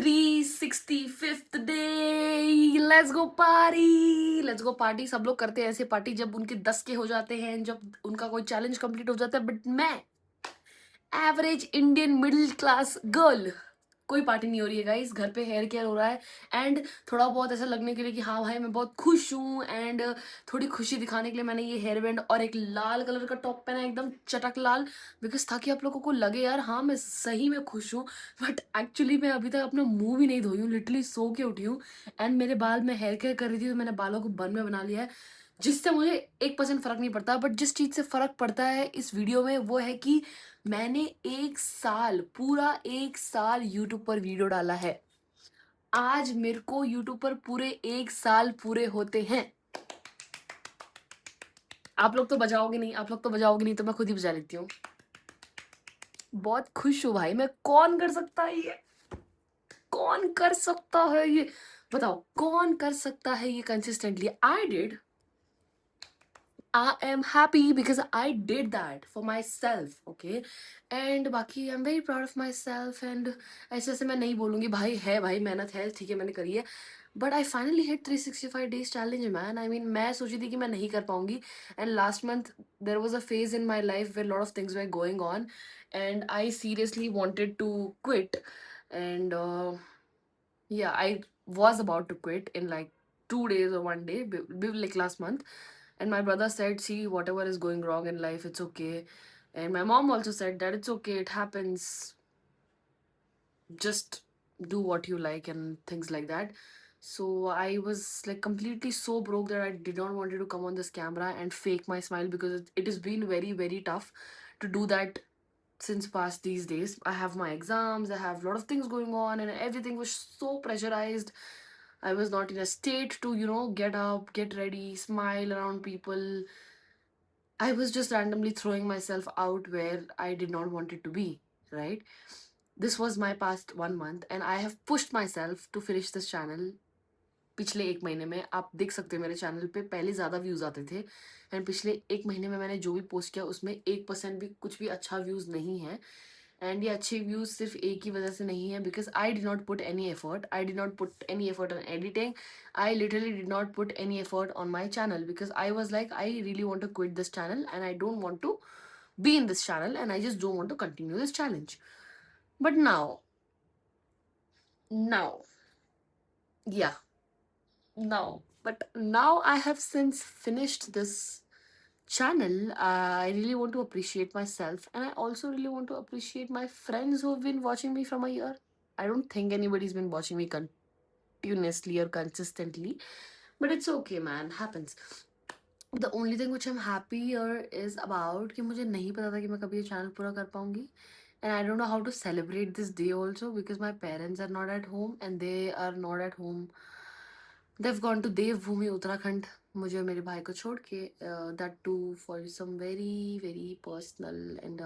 365th day, let's go party, let's go party. सब लोग करते हैं ऐसे पार्टी जब उनके 10 के हो जाते हैं, जब उनका कोई चैलेंज कंप्लीट हो जाता है, बट मैं average Indian middle class girl, कोई पार्टी नहीं हो रही है गाइस। घर पे हेयर केयर हो रहा है एंड थोड़ा बहुत ऐसा लगने के लिए कि हाँ भाई मैं बहुत खुश हूँ, एंड थोड़ी खुशी दिखाने के लिए मैंने ये हेयर बैंड और एक लाल कलर का टॉप पहना है, एकदम चटक लाल, बिकॉज ताकि आप लोगों को लगे यार हाँ मैं सही में खुश हूँ। बट एक्चुअली मैं अभी तक अपना मुंह भी नहीं धोई हूँ, लिटरली सो के उठी हूँ। एंड मेरे बाल, मैं हेयर केयर कर रही थी तो मैंने बालों को बन में बना लिया है, जिससे मुझे 1% फर्क नहीं पड़ता। बट जिस चीज से फर्क पड़ता है इस वीडियो में वो है कि मैंने 1 साल, पूरा 1 साल यूट्यूब पर वीडियो डाला है। आज मेरे को यूट्यूब पर पूरे 1 साल पूरे होते हैं। आप लोग तो बजाओगे नहीं, आप लोग तो बजाओगे नहीं, तो मैं खुद ही बजा लेती हूँ। बहुत खुश हूँ भाई मैं। कौन कर सकता है ये, कौन कर सकता है ये, बताओ कौन कर सकता है ये consistently? I did, I am happy because I did that for myself, okay? And बाकी I'm very proud of myself, and ऐसे ऐसे मैं नहीं बोलूँगी भाई, है भाई मेहनत है, ठीक है मैंने करी है, but I finally hit 365 days challenge man. I mean मैं सोची थी कि मैं नहीं कर पाऊंगी, and last month there was a phase in my life where a lot of things were going on, and I seriously wanted to quit, and yeah, I was about to quit in like 2 days or one day, like last month. And my brother said, see, whatever is going wrong in life, it's okay. And my mom also said that it's okay, it happens. Just do what you like and things like that. So I was like completely so broke that I did not wanted to come on this camera and fake my smile, because it has been very, very tough to do that since past these days. I have my exams, I have a lot of things going on, and everything was so pressurized. I was not in a state to, get up, get ready, smile around people. I was just randomly throwing myself out where I did not want it to be, right? This was my past 1 month, and I have pushed myself to finish this channel. पिछले 1 महीने में आप देख सकते हो मेरे channel पे पहले ज़्यादा व्यूज़ आते थे, एंड पिछले 1 महीने में मैंने जो भी पोस्ट किया उसमें 1% भी कुछ भी अच्छा व्यूज़ नहीं है। एंड ये अच्छे व्यूज़ सिर्फ एक ही वजह से नहीं है, because I did not put any effort, I did not put any effort on editing, I literally did not put any effort on my channel, because I was like, I really want to quit this channel and I don't want to be in this channel, and I just don't want to continue this challenge. But now, yeah, but now I have since finished this channel. I really want to appreciate myself, and I also really want to appreciate my friends who have been watching me from a year. I don't think anybody's been watching me continuously or consistently, but it's okay, man, happens. The only thing which I'm happier is about कि मुझे नहीं पता था कि मैं कभी ये channel पूरा कर पाऊंगी, and I don't know how to celebrate this day also, because my parents are not at home and they are not at home. They've gone to Devbhoomi Uttarakhand, मुझे और मेरे भाई को छोड़ के, that too for some very very personal and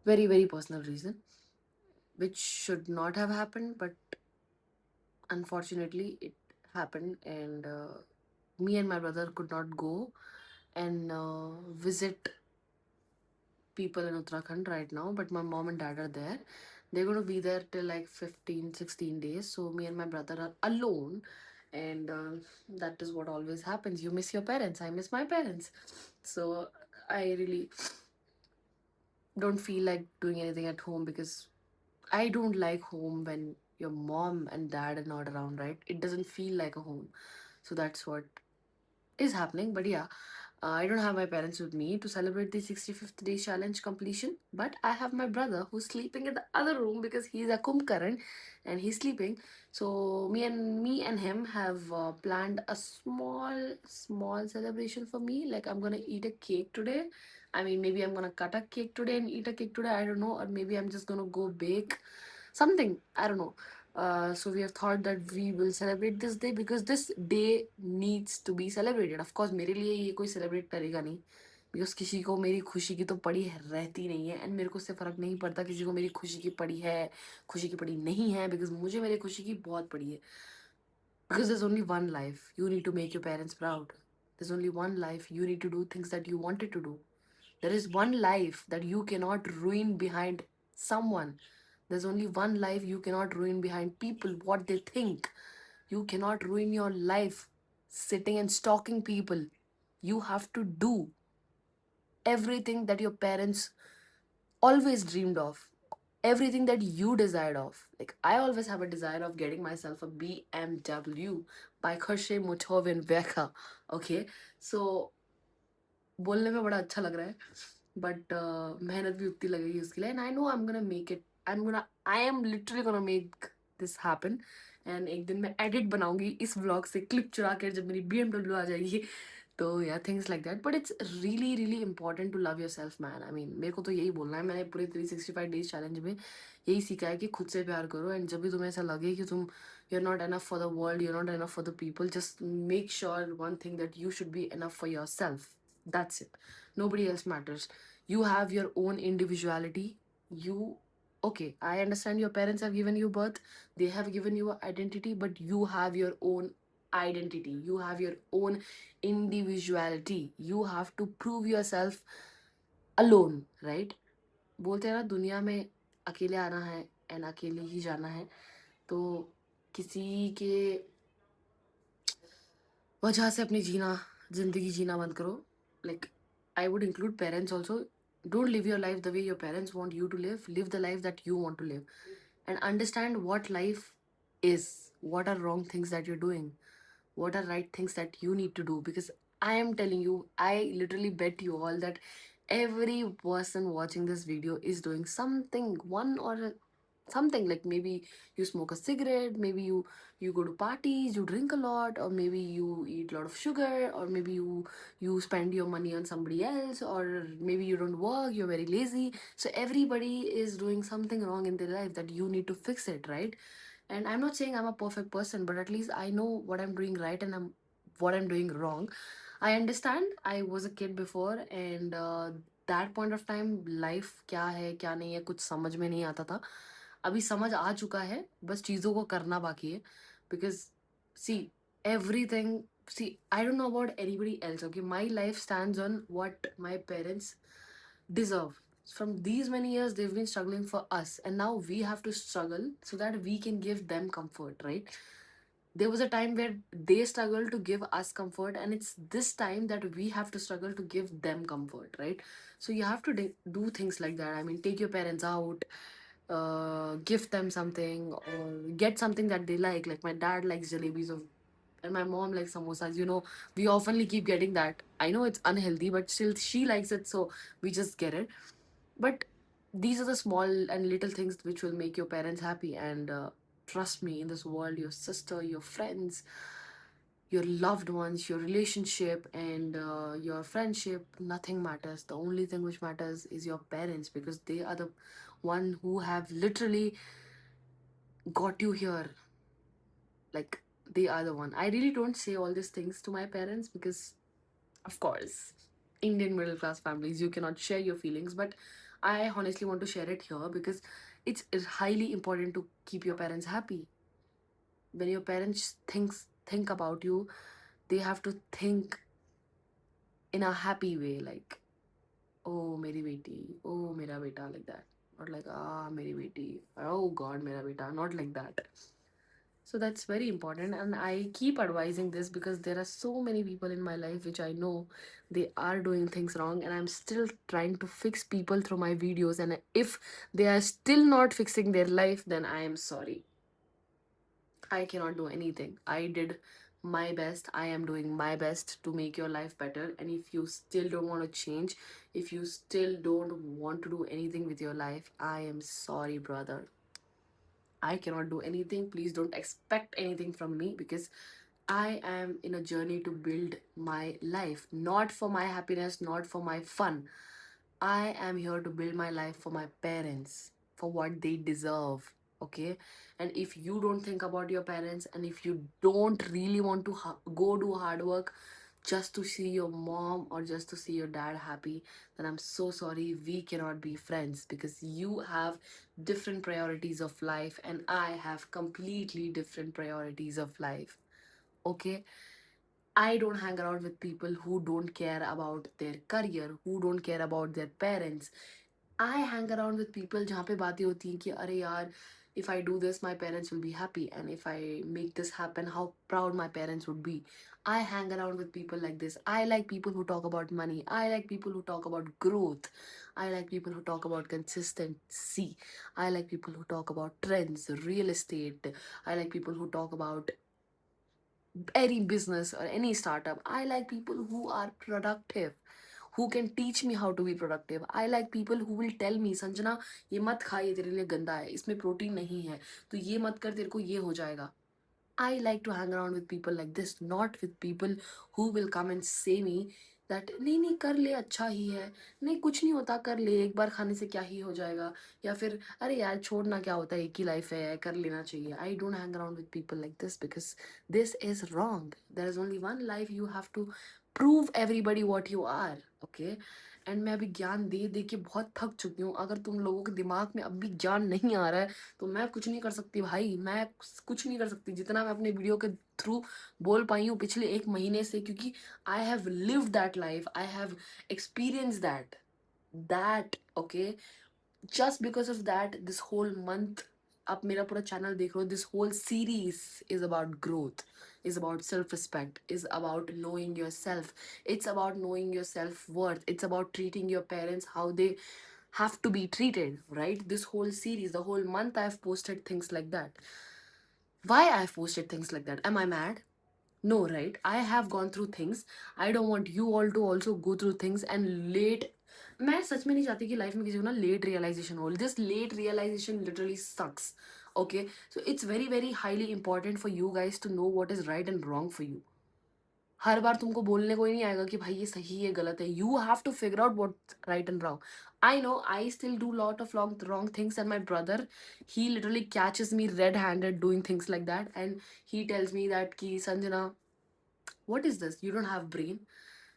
very very personal reason, which should not have happened, but unfortunately it happened. And me and my brother could not go and visit people in Uttarakhand right now, but my mom and dad are there. They're going to be there till like 15-16 days, so me and my brother are alone. And that is what always happens. You miss your parents, I miss my parents. So I really don't feel like doing anything at home, because I don't like home when your mom and dad are not around, right? It doesn't feel like a home. So that's what is happening. But yeah, I don't have my parents with me to celebrate the 65th day challenge completion, but I have my brother who's sleeping in the other room because he's a Kumbkaran and he's sleeping. So me and him have planned a small celebration for me. Like I'm gonna eat a cake today. I mean, maybe I'm gonna cut a cake today and eat a cake today. I don't know, or maybe I'm just gonna go bake something. I don't know. So we have thought that we will celebrate this day because this day needs to be celebrated. Of course मेरे लिए ये कोई celebrate करेगा नहीं, because किसी को मेरी खुशी की तो पड़ी रहती नहीं है, and मेरे को उससे फ़र्क नहीं पड़ता किसी को मेरी खुशी की पड़ी है, खुशी की पड़ी नहीं है, because मुझे मेरी खुशी की बहुत पड़ी है. Because there's only one life. You need to make your parents proud. There's only one life. You need to do things that you wanted to do. There is one life that you cannot ruin behind someone. There's only one life. You cannot ruin behind people what they think. You cannot ruin your life sitting and stalking people. You have to do everything that your parents always dreamed of, everything that you desired of. Like, I always have a desire of getting myself a BMW by Khoshe Mutovin Veka. Okay, so बोलने में बड़ा अच्छा लग रहा है, but मेहनत भी उतनी लगेगी उसके लिए, and I know I am literally gonna make this happen. And एक दिन मैं एडिट बनाऊंगी इस व्लॉग से, क्लिप चुरा कर, जब मेरी BMW आ जाएगी. तो या things like that, but it's really really important to love yourself man. I mean, मेरे को तो यही बोलना है. मैंने पूरे 365 डेज चैलेंज में यही सीखा है कि खुद से प्यार करो. एंड जब भी तुम्हें ऐसा लगे कि तुम you're not enough for the world, you're not enough for the people, just make sure one thing, that you should be enough for yourself. That's it. Nobody else matters. You have your own individuality. You, okay, I understand your parents have given you birth, they have given you an identity, but you have your own identity. You have your own individuality. You have to prove yourself alone, right? बोलते हैं ना, दुनिया में अकेले आना है and अकेले ही जाना है. तो किसी के वजह से अपनी जिंदगी जीना बंद करो. Like, I would include parents also. Don't live your life the way your parents want you to live the life that you want to live. And understand what life is, what are wrong things that you're doing, what are right things that you need to do. Because I am telling you, I literally bet you all that every person watching this video is doing something, one or something. Like, maybe you smoke a cigarette, maybe you go to parties, you drink a lot, or maybe you eat a lot of sugar, or maybe you spend your money on somebody else, or maybe you don't work, you're very lazy. So everybody is doing something wrong in their life that you need to fix it, right? And I'm not saying I'm a perfect person, but at least I know what I'm doing right, and what I'm doing wrong. I understand I was a kid before, and that point of time, life क्या है क्या नहीं है कुछ समझ में नहीं आता था. अभी समझ आ चुका है, बस चीज़ों को करना बाकी है. Because, see, everything, see, I don't know about anybody else, okay? My life stands on what my parents deserve. From these many years, they've been struggling for us, and now we have to struggle so that we can give them comfort, right? There was a time where they struggled to give us comfort, and it's this time that we have to struggle to give them comfort, right? So you have to do things like that. I mean, take your parents out, gift them something, or get something that they like. Like, my dad likes jalebis of, and my mom likes samosas. We oftenly keep getting that. I know it's unhealthy, but still she likes it, so we just get it. But these are the small and little things which will make your parents happy. And trust me, in this world, your sister, your friends, your loved ones, your relationship, and your friendship, nothing matters. The only thing which matters is your parents, because they are the one who have literally got you here. Like, they are the one. I really don't say all these things to my parents because, of course, Indian middle class families, you cannot share your feelings. But I honestly want to share it here because it's highly important to keep your parents happy. When your parents think about you, they have to think in a happy way, like, oh, meri beti, oh, mera beta, like that. Not like, ah, meri beti, oh god, mera beta, not like that. So that's very important, and I keep advising this because there are so many people in my life which I know they are doing things wrong, and I'm still trying to fix people through my videos. And if they are still not fixing their life, then I am sorry. I cannot do anything. I did my best. I am doing my best to make your life better. And if you still don't want to change, if you still don't want to do anything with your life, I am sorry, brother. I cannot do anything. Please don't expect anything from me because I am in a journey to build my life, not for my happiness, not for my fun. I am here to build my life for my parents, for what they deserve. Okay? And if you don't think about your parents, and if you don't really want to go do hard work just to see your mom or just to see your dad happy, then I'm so sorry. We cannot be friends because you have different priorities of life, and I have completely different priorities of life. Okay? I don't hang around with people who don't care about their career, who don't care about their parents. I hang around with people जहाँ पे बातें होती हैं कि अरे यार, if I do this my parents will be happy, and if I make this happen how proud my parents would be. I hang around with people like this. I like people who talk about money. I like people who talk about growth. I like people who talk about consistency. I like people who talk about trends, real estate. I like people who talk about any business or any startup. I like people who are productive, who can teach me how to be productive. I like people who will tell me, Sanjana ये मत खा, ये तेरे लिए गंदा है, इसमें protein नहीं है, तो ये मत कर, तेरे को ये हो जाएगा. I like to hang around with people like this, not with people who will come and say me that नहीं नहीं कर ले, अच्छा ही है, नहीं कुछ नहीं होता, कर ले, एक बार खाने से क्या ही हो जाएगा, या फिर अरे यार छोड़ना क्या होता है, एक ही लाइफ है, कर लेना चाहिए. I don't hang around with people like this because this is wrong. There is only one life. You have to prove everybody what you are. Okay. And मैं अभी ज्ञान दे दे के बहुत थक चुकी हूँ. अगर तुम लोगों के दिमाग में अभी ज्ञान नहीं आ रहा है तो मैं कुछ नहीं कर सकती भाई. मैं कुछ नहीं कर सकती जितना मैं अपने वीडियो के थ्रू बोल पाई हूँ पिछले 1 महीने से, क्योंकि I have lived that life. I have experience that. Okay. Just because of that this whole month, आप मेरा पूरा चैनल देख रहे हो, this whole series is about growth, is about self respect, is about knowing yourself, it's about knowing your self worth, it's about treating your parents how they have to be treated, right? This whole series, the whole month, I've posted things like that. Why I've posted things like that? Am I mad? No, right? I have gone through things. I don't want you all to also go through things and late. मैं सच में नहीं चाहती कि life में किसी को ना late realization हो. This late realization literally sucks. Okay. So it's very very highly important for you guys to know what is right and wrong for you. हर बार तुमको बोलने को ही नहीं आएगा कि भाई ये सही है गलत है. You have to figure out what right and wrong. I know I still do lot of wrong things, and my brother, he literally catches me red handed doing things like that, and he tells me that ki Sanjana, what is this, you don't have brain.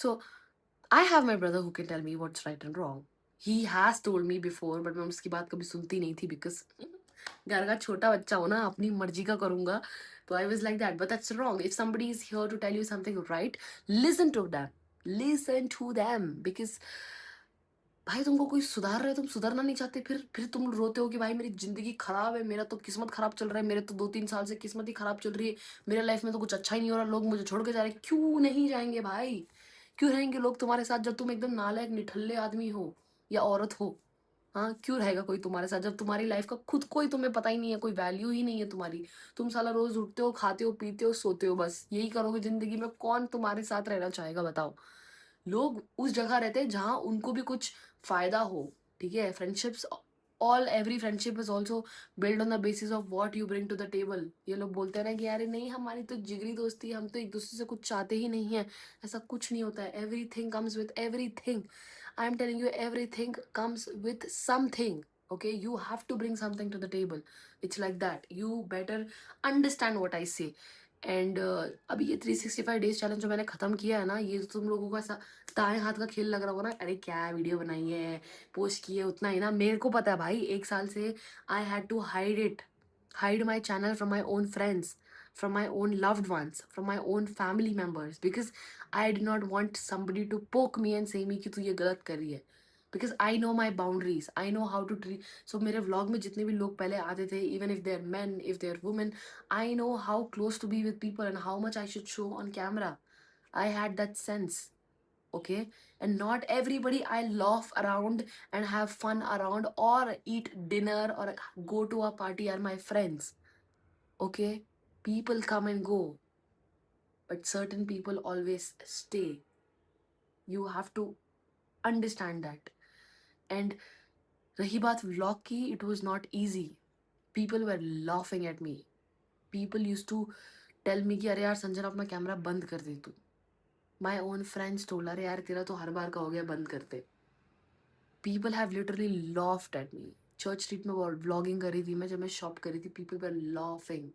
So I have my brother who can tell me what's right and wrong. He has told me before, but मैं उसकी बात कभी सुनती नहीं थी because घर का छोटा बच्चा हो ना, अपनी मर्जी का करूंगा. तो I was like that, but that's wrong. If somebody is here to tell you something right, listen to them. Listen to them, because भाई तुमको कोई सुधार रहा है, तुम सुधरना नहीं चाहते, फिर तुम रोते हो कि भाई मेरी जिंदगी खराब है, मेरा तो किस्मत खराब चल रहा है, मेरे तो 2-3 साल से किस्मत ही खराब चल रही है, मेरे लाइफ में तो कुछ अच्छा ही नहीं हो रहा, लोग मुझे छोड़ के जा रहे हैं. क्यों नहीं जाएंगे भाई? क्यों रहेंगे लोग तुम्हारे साथ जब तुम एकदम नालायक निठल्ले आदमी हो या औरत हो? हाँ, क्यों रहेगा कोई तुम्हारे साथ जब तुम्हारी लाइफ का खुद को ही तुम्हें पता ही नहीं है, कोई वैल्यू ही नहीं है तुम्हारी. तुम साला रोज उठते हो, खाते हो, पीते हो, सोते हो, बस यही करोगे जिंदगी में. कौन तुम्हारे साथ रहना चाहेगा बताओ? लोग उस जगह रहते हैं जहाँ उनको भी कुछ फायदा हो. ठीक है. Friendships, all every friendship is also build on the basis of what you bring to the table. ये लोग बोलते हैं ना कि यार नहीं हमारी तो जिगरी दोस्ती है, हम तो एक दूसरे से कुछ चाहते ही नहीं है. ऐसा कुछ नहीं होता है. Every thing comes with every thing. I am telling you, every thing comes with something. Okay, you have to bring something to the table. It's like that. You better understand what I say. And अभी ये 365 days challenge जो मैंने खत्म किया है ना, ये तो तुम लोगों को ऐसा दाएं हाथ का खेल लग रहा होगा ना, अरे क्या वीडियो बनाई है, पोस्ट की है, उतना ही ना. मेरे को पता है भाई, 1 साल से I had to hide my channel from my own friends, from my own loved ones, from my own family members, because I did not want somebody to poke me and say me कि तू ये गलत कर रही है. Because I know my boundaries, I know how to treat. So मेरे vlog में जितने भी लोग पहले आते थे, even if they're men, if they're women, I know how close to be with people and how much I should show on camera. I had that sense. Okay. And not everybody I laugh around and have fun around or eat dinner or go to a party are my friends. Okay. People come and go, but certain people always stay. You have to understand that. And रही बात vlog की, it was not easy. People were laughing at me. People used to tell me कि अरे यार संजना अपना camera बंद कर दे तू. My own friends told, अरे यार तेरा तो हर बार का हो गया, बंद कर दे. People have literally laughed at me. Church street में व्लॉगिंग कर रही थी मैं, जब मैं शॉप कर रही थी, people were laughing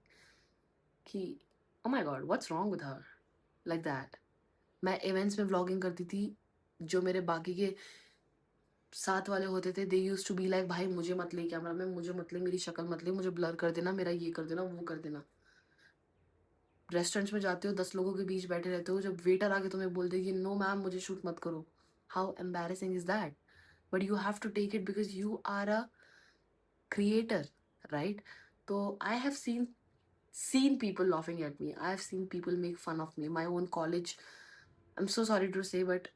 कि oh my god, what's wrong with her, like that. मैं इवेंट्स में व्लॉगिंग करती थी, जो मेरे बाकी के साथ वाले होते थे, they used to be like भाई मुझे मत ले कैमरा में, मुझे मत ले, मेरी शक्ल मत ले, मुझे ब्लर कर देना, मेरा ये कर देना, वो कर देना. रेस्टोरेंट्स में जाते हो, 10 लोगों के बीच बैठे रहते हो, जब वेटर आके तुम्हें बोल दे कि नो मैम मुझे शूट मत करो, how embarrassing is that. but you have to take it because you are a creator, right? So I have seen people laughing at me. I have seen people make fun of me. My own college, I'm so sorry to say, but